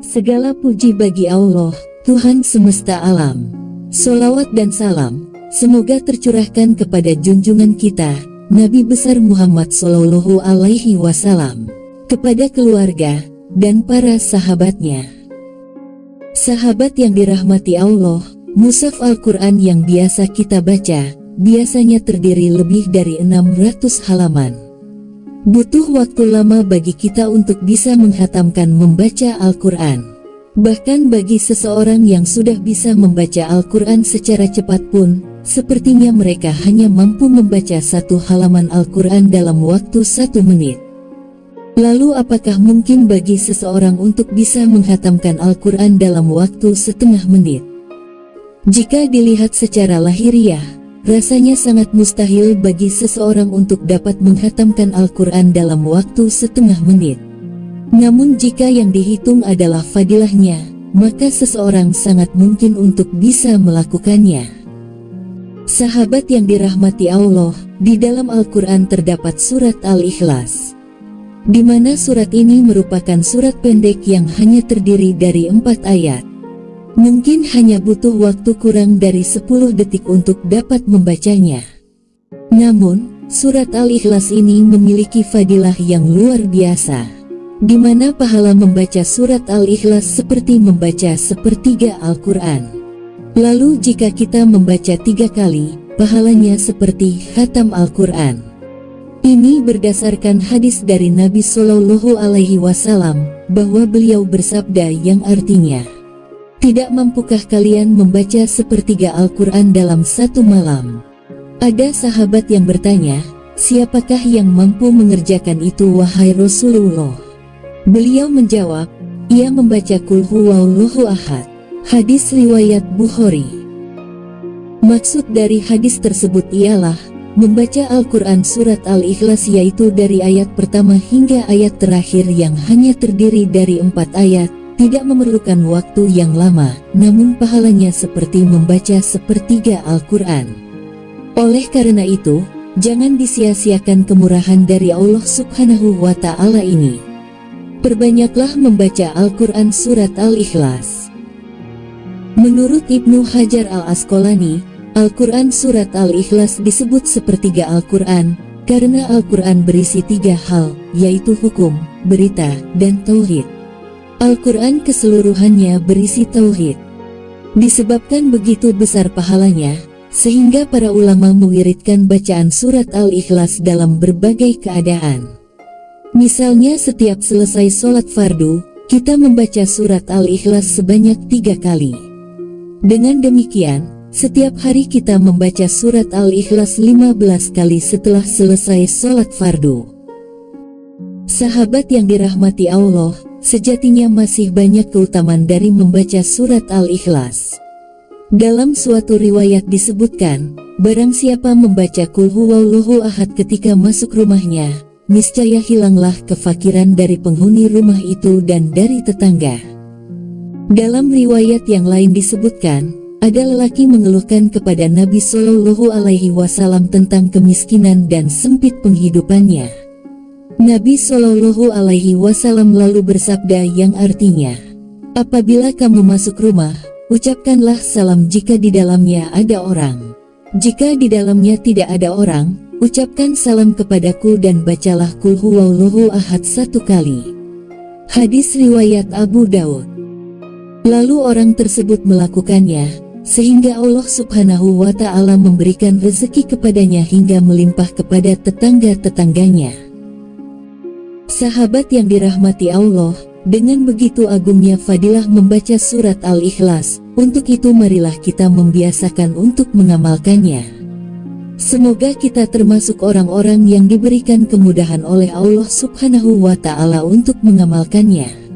Segala puji bagi Allah, Tuhan semesta alam. Sholawat dan salam semoga tercurahkan kepada junjungan kita, Nabi besar Muhammad Shallallahu Alaihi Wasallam, kepada keluarga dan para sahabatnya. Sahabat yang dirahmati Allah, mushaf Al-Quran yang biasa kita baca, biasanya terdiri lebih dari 600 halaman. Butuh waktu lama bagi kita untuk bisa menghatamkan membaca Al-Quran. Bahkan bagi seseorang yang sudah bisa membaca Al-Quran secara cepat pun, sepertinya mereka hanya mampu membaca satu halaman Al-Quran dalam waktu 1 menit. Lalu apakah mungkin bagi seseorang untuk bisa menghatamkan Al-Quran dalam waktu setengah menit? Jika dilihat secara lahiriah, rasanya sangat mustahil bagi seseorang untuk dapat menghatamkan Al-Quran dalam waktu setengah menit. Namun jika yang dihitung adalah fadilahnya, maka seseorang sangat mungkin untuk bisa melakukannya. Sahabat yang dirahmati Allah, di dalam Al-Quran terdapat surat Al-Ikhlas, di mana surat ini merupakan surat pendek yang hanya terdiri dari 4 ayat. Mungkin hanya butuh waktu kurang dari 10 detik untuk dapat membacanya. Namun, surat Al-Ikhlas ini memiliki fadilah yang luar biasa, di mana pahala membaca surat Al-Ikhlas seperti membaca sepertiga Al-Quran. Lalu jika kita membaca 3 kali, pahalanya seperti khatam Al-Quran. Ini berdasarkan hadis dari Nabi Shallallahu Alaihi Wasallam, bahwa beliau bersabda yang artinya, "Tidak mampukah kalian membaca sepertiga Al-Quran dalam 1 malam?" Ada sahabat yang bertanya, "Siapakah yang mampu mengerjakan itu wahai Rasulullah?" Beliau menjawab, "Ia membaca Qul Huwallahu Ahad." Hadis riwayat Bukhari. Maksud dari hadis tersebut ialah, membaca Al-Quran surat Al-Ikhlas yaitu dari ayat pertama hingga ayat terakhir yang hanya terdiri dari 4 ayat, tidak memerlukan waktu yang lama, namun pahalanya seperti membaca sepertiga Al-Quran. Oleh karena itu, jangan disia-siakan kemurahan dari Allah Subhanahu wa Ta'ala ini. Perbanyaklah membaca Al-Quran surat Al-Ikhlas. Menurut Ibnu Hajar Al-Asqalani, Al-Quran surat Al-Ikhlas disebut sepertiga Al-Quran, karena Al-Quran berisi 3 hal, yaitu hukum, berita, dan tauhid. Al-Quran keseluruhannya berisi tauhid. Disebabkan begitu besar pahalanya, sehingga para ulama mewiridkan bacaan surat Al-Ikhlas dalam berbagai keadaan. Misalnya setiap selesai sholat fardu, kita membaca surat Al-Ikhlas sebanyak 3 kali. Dengan demikian, setiap hari kita membaca surat Al-Ikhlas 15 kali setelah selesai sholat fardu. Sahabat yang dirahmati Allah, sejatinya masih banyak keutamaan dari membaca surat Al-Ikhlas. Dalam suatu riwayat disebutkan, barang siapa membaca Qul Huwallahu Ahad ketika masuk rumahnya, niscaya hilanglah kefakiran dari penghuni rumah itu dan dari tetangga. Dalam riwayat yang lain disebutkan, ada lelaki mengeluhkan kepada Nabi Shallallahu Alaihi Wasallam tentang kemiskinan dan sempit penghidupannya. Nabi Shallallahu Alaihi Wasallam lalu bersabda yang artinya, "Apabila kamu masuk rumah, ucapkanlah salam jika di dalamnya ada orang. Jika di dalamnya tidak ada orang, ucapkan salam kepadaku dan bacalah Qul Huwallahu Ahad 1 kali." Hadis riwayat Abu Daud. Lalu orang tersebut melakukannya, sehingga Allah Subhanahu wa Ta'ala memberikan rezeki kepadanya hingga melimpah kepada tetangga-tetangganya. Sahabat yang dirahmati Allah, dengan begitu agungnya fadilah membaca surat Al-Ikhlas, untuk itu marilah kita membiasakan untuk mengamalkannya. Semoga kita termasuk orang-orang yang diberikan kemudahan oleh Allah Subhanahu wa Ta'ala untuk mengamalkannya.